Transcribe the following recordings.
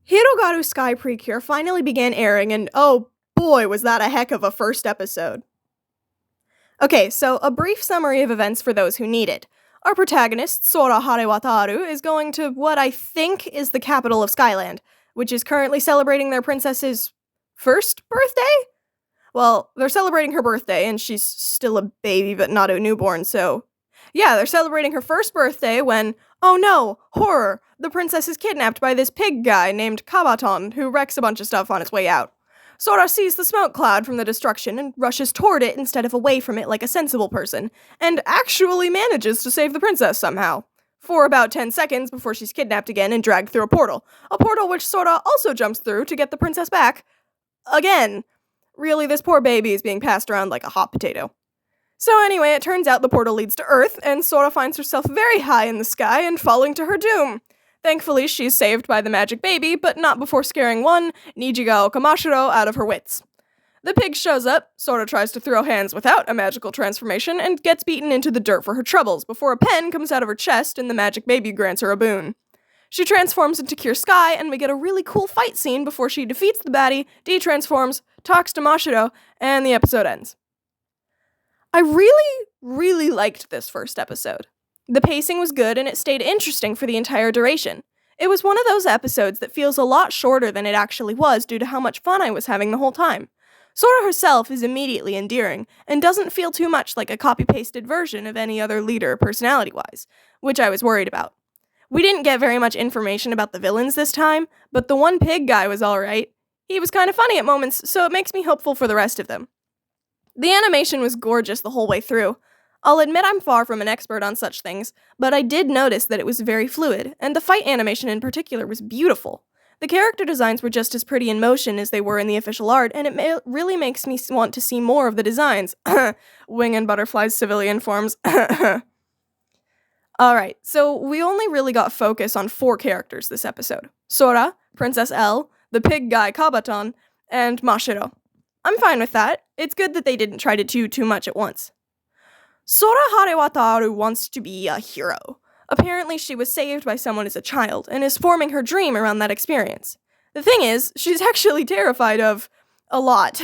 Hirogaru Sky Precure finally began airing, and oh boy, was that a heck of a first episode. Okay, so a brief summary of events for those who need it. Our protagonist, Sora Harewataru, is going to what I think is the capital of Skyland, which is currently celebrating their princess's first birthday? Well, they're celebrating her birthday, and she's still a baby but not a newborn, so. Yeah, they're celebrating her first birthday when, oh no, horror! The princess is kidnapped by this pig guy named Kabaton, who wrecks a bunch of stuff on his way out. Sora sees the smoke cloud from the destruction and rushes toward it instead of away from it like a sensible person, and actually manages to save the princess somehow. For about 10 seconds before she's kidnapped again and dragged through a portal which Sora also jumps through to get the princess back. Again. Really, this poor baby is being passed around like a hot potato. So anyway, it turns out the portal leads to Earth, and Sora finds herself very high in the sky and falling to her doom. Thankfully, she's saved by the magic baby, but not before scaring one, Nijiga Okamashiro, out of her wits. The pig shows up, Sora tries to throw hands without a magical transformation, and gets beaten into the dirt for her troubles before a pen comes out of her chest and the magic baby grants her a boon. She transforms into Pure Sky, and we get a really cool fight scene before she defeats the baddie, de-transforms, talks to Mashiro, and the episode ends. I really liked this first episode. The pacing was good, and it stayed interesting for the entire duration. It was one of those episodes that feels a lot shorter than it actually was due to how much fun I was having the whole time. Sora herself is immediately endearing, and doesn't feel too much like a copy-pasted version of any other leader personality-wise, which I was worried about. We didn't get very much information about the villains this time, but the one pig guy was alright. He was kind of funny at moments, so it makes me hopeful for the rest of them. The animation was gorgeous the whole way through. I'll admit I'm far from an expert on such things, but I did notice that it was very fluid, and the fight animation in particular was beautiful. The character designs were just as pretty in motion as they were in the official art, and it really makes me want to see more of the designs. Wing and butterflies civilian forms. Alright, so we only really got focus on 4 characters this episode. Sora, Princess L, the pig guy Kabaton, and Mashiro. I'm fine with that. It's good that they didn't try to do too much at once. Sora Harewataru wants to be a hero. Apparently she was saved by someone as a child, and is forming her dream around that experience. The thing is, she's actually terrified of a lot.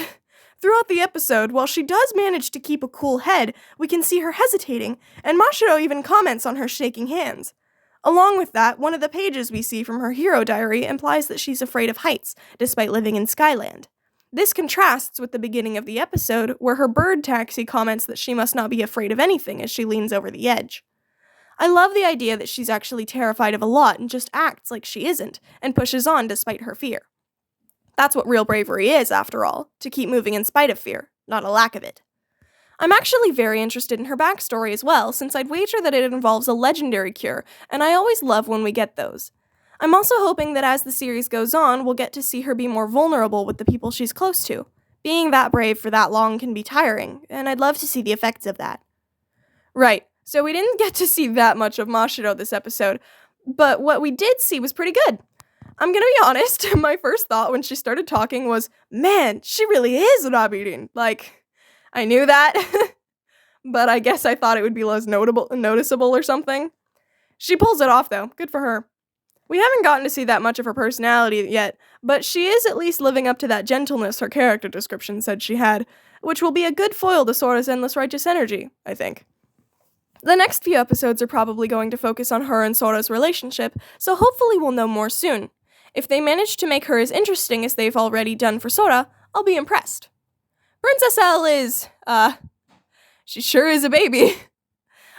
Throughout the episode, while she does manage to keep a cool head, we can see her hesitating, and Mashiro even comments on her shaking hands. Along with that, one of the pages we see from her hero diary implies that she's afraid of heights, despite living in Skyland. This contrasts with the beginning of the episode, where her bird taxi comments that she must not be afraid of anything as she leans over the edge. I love the idea that she's actually terrified of a lot and just acts like she isn't, and pushes on despite her fear. That's what real bravery is, after all, to keep moving in spite of fear, not a lack of it. I'm actually very interested in her backstory as well, since I'd wager that it involves a legendary cure, and I always love when we get those. I'm also hoping that as the series goes on, we'll get to see her be more vulnerable with the people she's close to. Being that brave for that long can be tiring, and I'd love to see the effects of that. Right, so we didn't get to see that much of Mashiro this episode, but what we did see was pretty good. I'm gonna be honest, my first thought when she started talking was, man, she really is Rabirin. Like, I knew that, but I guess I thought it would be less noticeable or something. She pulls it off though, good for her. We haven't gotten to see that much of her personality yet, but she is at least living up to that gentleness her character description said she had, which will be a good foil to Sora's endless righteous energy, I think. The next few episodes are probably going to focus on her and Sora's relationship, so hopefully we'll know more soon. If they manage to make her as interesting as they've already done for Sora, I'll be impressed. Princess L is, she sure is a baby.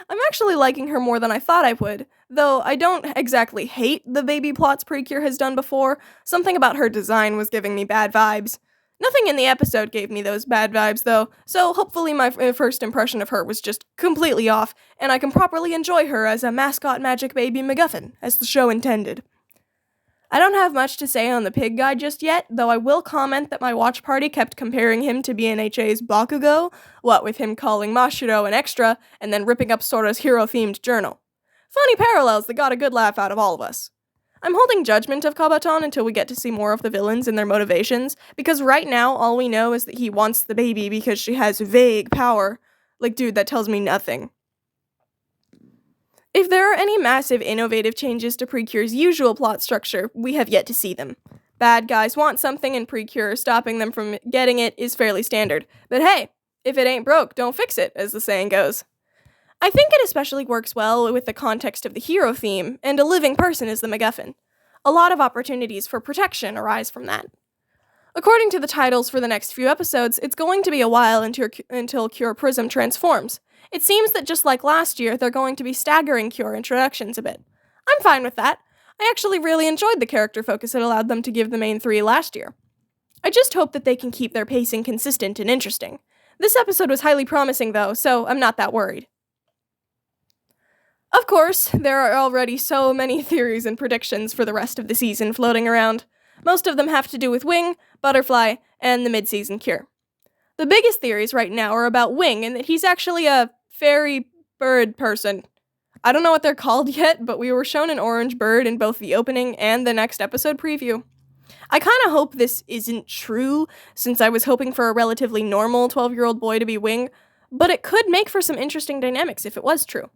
I'm actually liking her more than I thought I would, though I don't exactly hate the baby plots Precure has done before. Something about her design was giving me bad vibes. Nothing in the episode gave me those bad vibes, though, so hopefully my first impression of her was just completely off, and I can properly enjoy her as a mascot magic baby MacGuffin, as the show intended. I don't have much to say on the pig guy just yet, though I will comment that my watch party kept comparing him to BNHA's Bakugo, what with him calling Mashiro an extra, and then ripping up Sora's hero-themed journal. Funny parallels that got a good laugh out of all of us. I'm holding judgment of Kabaton until we get to see more of the villains and their motivations, because right now all we know is that he wants the baby because she has vague power. Like, dude, that tells me nothing. If there are any massive innovative changes to Precure's usual plot structure, we have yet to see them. Bad guys want something and Precure stopping them from getting it is fairly standard. But hey, if it ain't broke, don't fix it, as the saying goes. I think it especially works well with the context of the hero theme, and a living person is the MacGuffin. A lot of opportunities for protection arise from that. According to the titles for the next few episodes, it's going to be a while until Cure Prism transforms. It seems that just like last year, they're going to be staggering Cure introductions a bit. I'm fine with that. I actually really enjoyed the character focus it allowed them to give the main three last year. I just hope that they can keep their pacing consistent and interesting. This episode was highly promising though, so I'm not that worried. Of course, there are already so many theories and predictions for the rest of the season floating around. Most of them have to do with Wing, Butterfly, and the mid-season cure. The biggest theories right now are about Wing and that he's actually a fairy bird person. I don't know what they're called yet, but we were shown an orange bird in both the opening and the next episode preview. I kinda hope this isn't true, since I was hoping for a relatively normal 12-year-old boy to be Wing, but it could make for some interesting dynamics if it was true.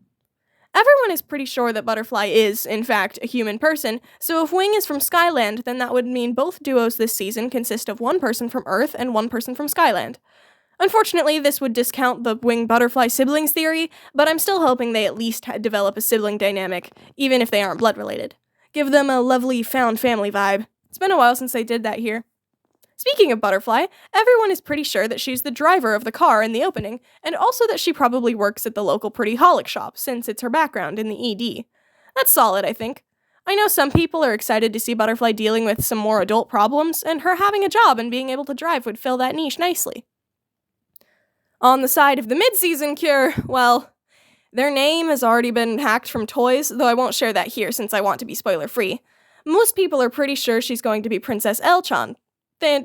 Everyone is pretty sure that Butterfly is, in fact, a human person, so if Wing is from Skyland, then that would mean both duos this season consist of one person from Earth and one person from Skyland. Unfortunately, this would discount the Wing-Butterfly siblings theory, but I'm still hoping they at least develop a sibling dynamic, even if they aren't blood-related. Give them a lovely found family vibe. It's been a while since they did that here. Speaking of Butterfly, everyone is pretty sure that she's the driver of the car in the opening, and also that she probably works at the local Pretty Holic shop, since it's her background in the ED. That's solid, I think. I know some people are excited to see Butterfly dealing with some more adult problems, and her having a job and being able to drive would fill that niche nicely. On the side of the mid-season cure, well, their name has already been hacked from toys, though I won't share that here since I want to be spoiler-free. Most people are pretty sure she's going to be Princess L-chan,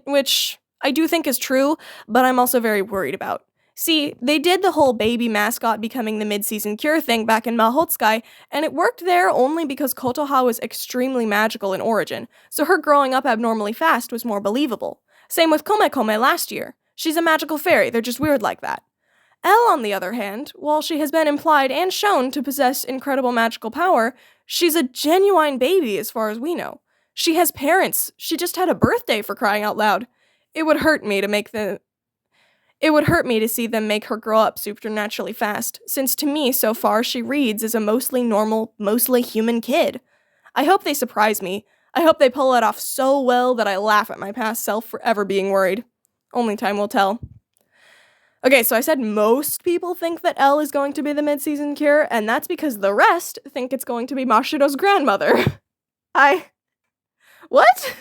which I do think is true, but I'm also very worried about. See, they did the whole baby mascot becoming the mid-season cure thing back in Hirogaru Sky, and it worked there only because Kotoha was extremely magical in origin, so her growing up abnormally fast was more believable. Same with Komekome last year. She's a magical fairy, they're just weird like that. Elle, on the other hand, while she has been implied and shown to possess incredible magical power, she's a genuine baby as far as we know. She has parents. She just had a birthday, for crying out loud. It would hurt me to see them make her grow up supernaturally fast, since to me, so far, she reads as a mostly normal, mostly human kid. I hope they surprise me. I hope they pull it off so well that I laugh at my past self for ever being worried. Only time will tell. Okay, so I said most people think that Elle is going to be the mid-season cure, and that's because the rest think it's going to be Mashiro's grandmother. What?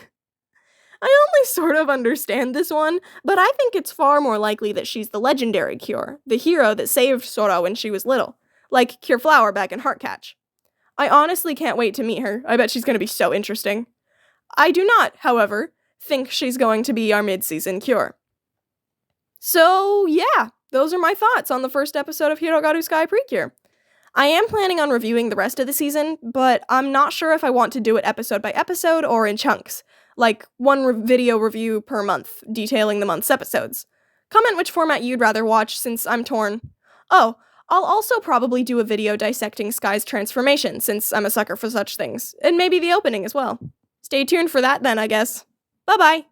I only sort of understand this one, but I think it's far more likely that she's the legendary Cure, the hero that saved Sora when she was little, like Cure Flower back in Heartcatch. I honestly can't wait to meet her. I bet she's going to be so interesting. I do not, however, think she's going to be our mid-season Cure. So, yeah, those are my thoughts on the first episode of Hirogaru Sky Precure. I am planning on reviewing the rest of the season, but I'm not sure if I want to do it episode by episode or in chunks, like one video review per month, detailing the month's episodes. Comment which format you'd rather watch, since I'm torn. Oh, I'll also probably do a video dissecting Sky's transformation, since I'm a sucker for such things, and maybe the opening as well. Stay tuned for that then, I guess. Bye-bye!